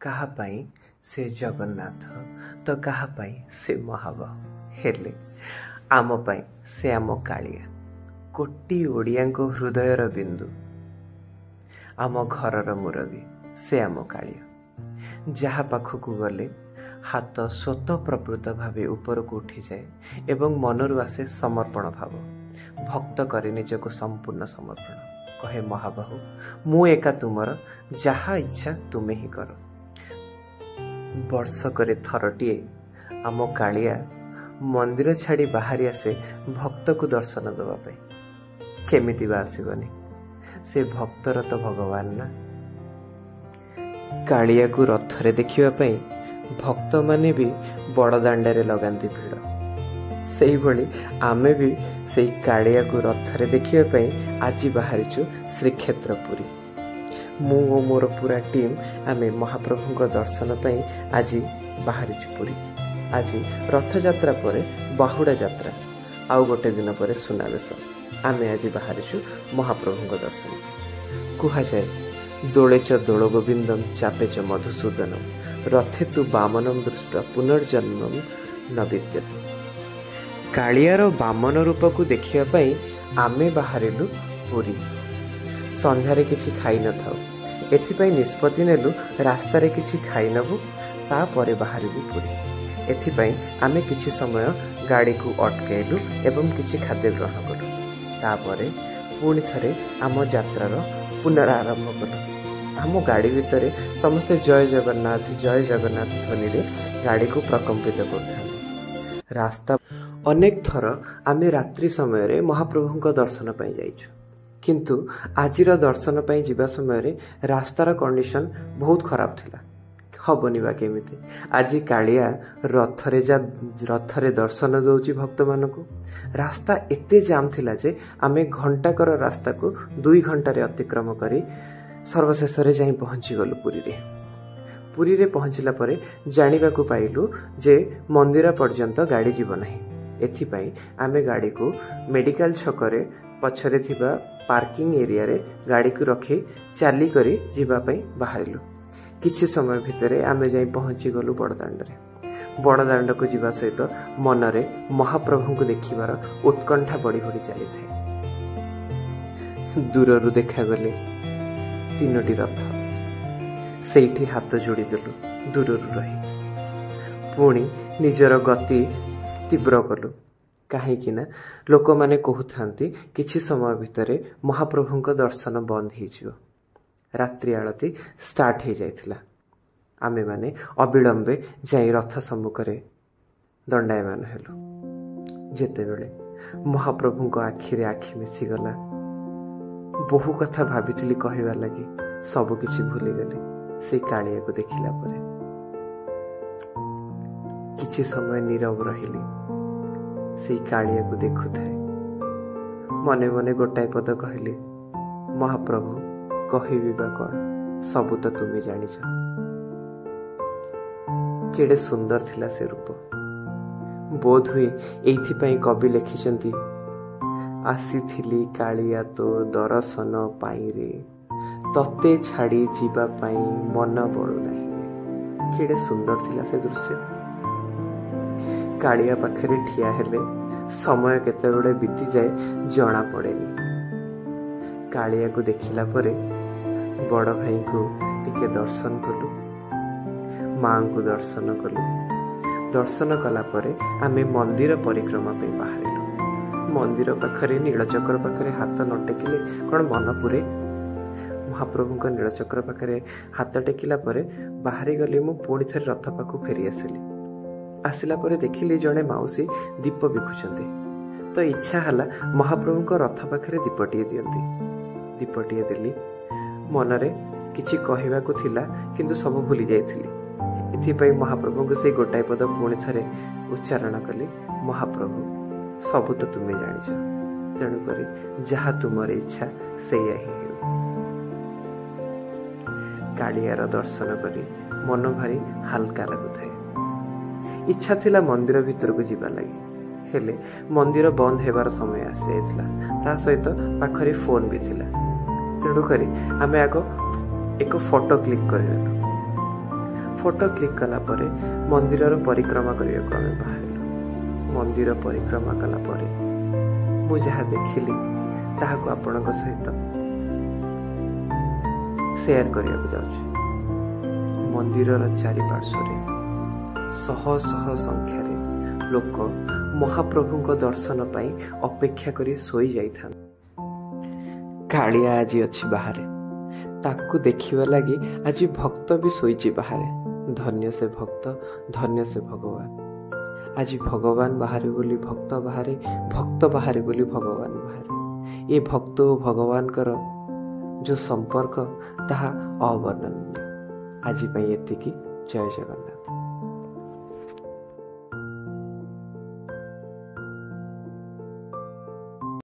କାହା ପାଇଁ ସେ ଜଗନ୍ନାଥ ତ କାହା ପାଇଁ ସେ ମହାବାହୁ, ହେଲେ ଆମ ପାଇଁ ସେ ଆମ କାଳିଆ, କୋଟି ଓଡ଼ିଆଙ୍କ ହୃଦୟର ବିନ୍ଦୁ, ଆମ ଘରର ମୁରବୀ ସେ ଆମ କାଳିଆ। ଯାହା ପାଖକୁ ଗଲେ ହାତ ସ୍ୱତଃପ୍ରବୃତ୍ତ ଭାବେ ଉପରକୁ ଉଠିଯାଏ ଏବଂ ମନରୁ ଆସେ ସମର୍ପଣ ଭାବ। ଭକ୍ତ କରେ ନିଜକୁ ସମ୍ପୂର୍ଣ୍ଣ ସମର୍ପଣ, କହେ ମହାବାହୁ ମୁଁ ଏକା ତୁମର, ଯାହା ଇଚ୍ଛା ତୁମେ ହିଁ କର। ବର୍ଷକରେ ଥରଟିଏ ଆମ କାଳିଆ ମନ୍ଦିର ଛାଡ଼ି ବାହାରି ଆସେ ଭକ୍ତକୁ ଦର୍ଶନ ଦେବା ପାଇଁ। କେମିତି ବା ଆସିବନି, ସେ ଭକ୍ତର ତ ଭଗବାନ ନା। କାଳିଆକୁ ରଥରେ ଦେଖିବା ପାଇଁ ଭକ୍ତମାନେ ବି ବଡ଼ଦାଣ୍ଡରେ ଲଗାନ୍ତି ଭିଡ଼। ସେଇଭଳି ଆମେ ବି ସେଇ କାଳିଆକୁ ରଥରେ ଦେଖିବା ପାଇଁ ଆଜି ବାହାରିଛୁ ଶ୍ରୀକ୍ଷେତ୍ର ପୁରୀ। ମୁଁ ଓ ମୋର ପୁରା ଟିମ୍ ଆମେ ମହାପ୍ରଭୁଙ୍କ ଦର୍ଶନ ପାଇଁ ଆଜି ବାହାରିଛୁ ପୁରୀ। ଆଜି ରଥଯାତ୍ରା ପରେ ବାହୁଡ଼ା ଯାତ୍ରା, ଆଉ ଗୋଟେ ଦିନ ପରେ ସୁନାବେଶ। ଆମେ ଆଜି ବାହାରିଛୁ ମହାପ୍ରଭୁଙ୍କ ଦର୍ଶନ। କୁହାଯାଏ ଦୋଳେଚ ଦୋଳ ଗୋବିନ୍ଦମ୍ ଚାପେଚ ମଧୁସୂଦନମ୍ ରଥେ ତୁ ବାମନମ ଦୃଷ୍ଟ ପୁନର୍ଜନ୍ମମ୍ ନ ବିଦ୍ୟତେ। କାଳିଆର ବାମନ ରୂପକୁ ଦେଖିବା ପାଇଁ ଆମେ ବାହାରିଲୁ ପୁରୀ। ସନ୍ଧ୍ୟାରେ କିଛି ଖାଇନଥାଉ, ଏଥିପାଇଁ ନିଷ୍ପତ୍ତି ନେଲୁ ରାସ୍ତାରେ କିଛି ଖାଇନେବୁ, ତାପରେ ବାହାରିବୁ ପୁରୀ। ଏଥିପାଇଁ ଆମେ କିଛି ସମୟ ଗାଡ଼ିକୁ ଅଟକାଇଲୁ ଏବଂ କିଛି ଖାଦ୍ୟ ଗ୍ରହଣ କଲୁ। ତାପରେ ପୁଣି ଥରେ ଆମ ଯାତ୍ରାର ପୁନରାରମ୍ଭ କଲୁ। ଆମ ଗାଡ଼ି ଭିତରେ ସମସ୍ତେ ଜୟ ଜଗନ୍ନାଥ ଧ୍ୱନିରେ ଗାଡ଼ିକୁ ପ୍ରକମ୍ପିତ କରୁଥାନ୍ତି। ରାସ୍ତା ଅନେକ ଥର ଆମେ ରାତ୍ରି ସମୟରେ ମହାପ୍ରଭୁଙ୍କ ଦର୍ଶନ ପାଇଁ ଯାଇଛୁ, କିନ୍ତୁ ଆଜିର ଦର୍ଶନ ପାଇଁ ଯିବା ସମୟରେ ରାସ୍ତାର କଣ୍ଡିସନ ବହୁତ ଖରାପ ଥିଲା। ହବନି ବା କେମିତି, ଆଜି କାଳିଆ ରଥରେ ଦର୍ଶନ ଦେଉଛି ଭକ୍ତମାନଙ୍କୁ। ରାସ୍ତା ଏତେ ଜାମ୍ ଥିଲା ଯେ ଆମେ ଘଣ୍ଟାକର ରାସ୍ତାକୁ 2 ଘଣ୍ଟାରେ ଅତିକ୍ରମ କରି ସର୍ବଶେଷରେ ଯାଇ ପହଞ୍ଚିଗଲୁ ପୁରୀରେ। ପୁରୀରେ ପହଞ୍ଚିଲା ପରେ ଜାଣିବାକୁ ପାଇଲୁ ଯେ ମନ୍ଦିର ପର୍ଯ୍ୟନ୍ତ ଗାଡ଼ି ଯିବ ନାହିଁ। ଏଥିପାଇଁ ଆମେ ଗାଡ଼ିକୁ ମେଡ଼ିକାଲ ଛକରେ ପଛରେ ଥିବା ପାର୍କିଂ ଏରିଆରେ ଗାଡ଼ିକୁ ରଖି ଚାଲିକରି ଯିବା ପାଇଁ ବାହାରିଲୁ। କିଛି ସମୟ ଭିତରେ ଆମେ ଯାଇ ପହଞ୍ଚିଗଲୁ ବଡ଼ଦାଣ୍ଡରେ। ବଡ଼ଦାଣ୍ଡକୁ ଯିବା ସହିତ ମନରେ ମହାପ୍ରଭୁଙ୍କୁ ଦେଖିବାର ଉତ୍କଣ୍ଠା ବଢ଼ି ବଢ଼ି ଚାଲିଥାଏ। ଦୂରରୁ ଦେଖାଗଲେ 3ଟି ରଥ, ସେଇଠି ହାତ ଯୋଡ଼ିଦେଲୁ ଦୂରରୁ ରହି। ପୁଣି ନିଜର ଗତି ତୀବ୍ର କଲୁ, କାହିଁକି ନା ଲୋକମାନେ କହୁଥାନ୍ତି କିଛି ସମୟ ଭିତରେ ମହାପ୍ରଭୁଙ୍କ ଦର୍ଶନ ବନ୍ଦ ହେଇଯିବ। ରାତ୍ରି ଆଳତି ଷ୍ଟାର୍ଟ ହେଇଯାଇଥିଲା। ଆମେମାନେ ଅବିଳମ୍ବେ ଯାଇ ରଥ ସମ୍ମୁଖରେ ଦଣ୍ଡାୟମାନ ହେଲୁ। ଯେତେବେଳେ ମହାପ୍ରଭୁଙ୍କ ଆଖିରେ ଆଖି ମିଶିଗଲା, ବହୁ କଥା ଭାବିଥିଲି କହିବା ଲାଗି, ସବୁ କିଛି ଭୁଲିଗଲି ସେଇ କାଳିଆକୁ ଦେଖିଲା ପରେ। କିଛି ସମୟ ନୀରବ ରହିଲି, ସେଇ କାଳିଆକୁ ଦେଖୁଥାଏ। ମନେ ମନେ ଗୋଟାଏ ପଦ କହିଲି, ମହାପ୍ରଭୁ କହିବି ବା କ'ଣ, ସବୁ ତ ତୁମେ ଜାଣିଛ। କେଡ଼େ ସୁନ୍ଦର ଥିଲା ସେ ରୂପ। ବୋଧହୁଏ ଏଇଥିପାଇଁ କବି ଲେଖିଛନ୍ତି, ଆସିଥିଲି କାଳିଆ ତୋ ଦର୍ଶନ ପାଇଁରେ, ତତେ ଛାଡ଼ି ଯିବା ପାଇଁ ମନ ବଳୁ ନାହିଁ ରେ। କେଡ଼େ ସୁନ୍ଦର ଥିଲା ସେ ଦୃଶ୍ୟ। କାଳିଆ ପାଖରେ ଠିଆ ହେଲେ ସମୟ କେତେବେଳେ ବିତିଯାଏ ଜଣା ପଡ଼େନି। କାଳିଆକୁ ଦେଖିଲା ପରେ ବଡ଼ ଭାଇଙ୍କୁ ଟିକେ ଦର୍ଶନ କଲୁ, ମାଙ୍କୁ ଦର୍ଶନ କଲୁ। ଦର୍ଶନ କଲା ପରେ ଆମେ ମନ୍ଦିର ପରିକ୍ରମା ପାଇଁ ବାହାରିଲୁ। ମନ୍ଦିର ପାଖରେ ନୀଳଚକ୍ର ପାଖରେ ହାତ ନ ଟେକିଲେ କ'ଣ ମନ ପୁରେ? ମହାପ୍ରଭୁଙ୍କ ନୀଳଚକ୍ର ପାଖରେ ହାତ ଟେକିଲା ପରେ ବାହାରିଗଲି। ମୁଁ ପୁଣି ଥରେ ରଥ ପାଖକୁ ଫେରି ଆସିଲି। ଆସିଲା ପରେ ଦେଖିଲି ଜଣେ ମାଉସୀ ଦୀପ ବିକୁଛନ୍ତି, ତ ଇଚ୍ଛା ହେଲା ମହାପ୍ରଭୁଙ୍କ ରଥ ପାଖରେ ଦୀପଟିଏ ଦିଅନ୍ତି। ଦୀପଟିଏ ଦେଲି। ମନରେ କିଛି କହିବାକୁ ଥିଲା, କିନ୍ତୁ ସବୁ ଭୁଲି ଯାଇଥିଲି। ଏଥିପାଇଁ ମହାପ୍ରଭୁଙ୍କୁ ସେଇ ଗୋଟାଏ ପଦ ପୁଣି ଥରେ ଉଚ୍ଚାରଣ କଲି, ମହାପ୍ରଭୁ ସବୁ ତ ତୁମେ ଜାଣିଛ, ତେଣୁକରି ଯାହା ତୁମର ଇଚ୍ଛା ସେଇଆ ହିଁ ହେଉ। କାଳିଆର ଦର୍ଶନ କରି ମନ ଭାରି ହାଲକା ଲାଗୁଥାଏ। ଇଚ୍ଛା ଥିଲା ମନ୍ଦିର ଭିତରକୁ ଯିବା ଲାଗି, ହେଲେ ମନ୍ଦିର ବନ୍ଦ ହେବାର ସମୟ ଆସିଯାଇଥିଲା। ତା ସହିତ ପାଖରେ ଫୋନ୍ ବି ଥିଲା। ତେଣୁକରି ଆମେ ଆଗ ଏକ ଫଟୋ କ୍ଲିକ୍ କରିନେଲୁ। फोटो क्लिक कला परे मंदिर परिक्रमा करने को आम बाहर मंदिर परिक्रमा कला परे मु जहाँ देखिली ताहाको आपणक सहित शेयर करने को जाऊँ। मंदिर चारिपार्श्व शह शह संख्यार लोक महाप्रभु को दर्शन पाई अपेक्षा करी सोई जाइथा। कालिया आज अच्छी बाहर ताकू देखिवा लगी आज भक्त भी शोची बाहर। धन्य से भक्त, धन्य से भगवान। आज भगवान बाहर बोली भक्त बाहर, भक्त बाहर बोली भगवान बाहर। ये भक्त और भगवान कर जो संपर्क ताहा अवर्णनीय। आज एतिकी। जय जगन्नाथ।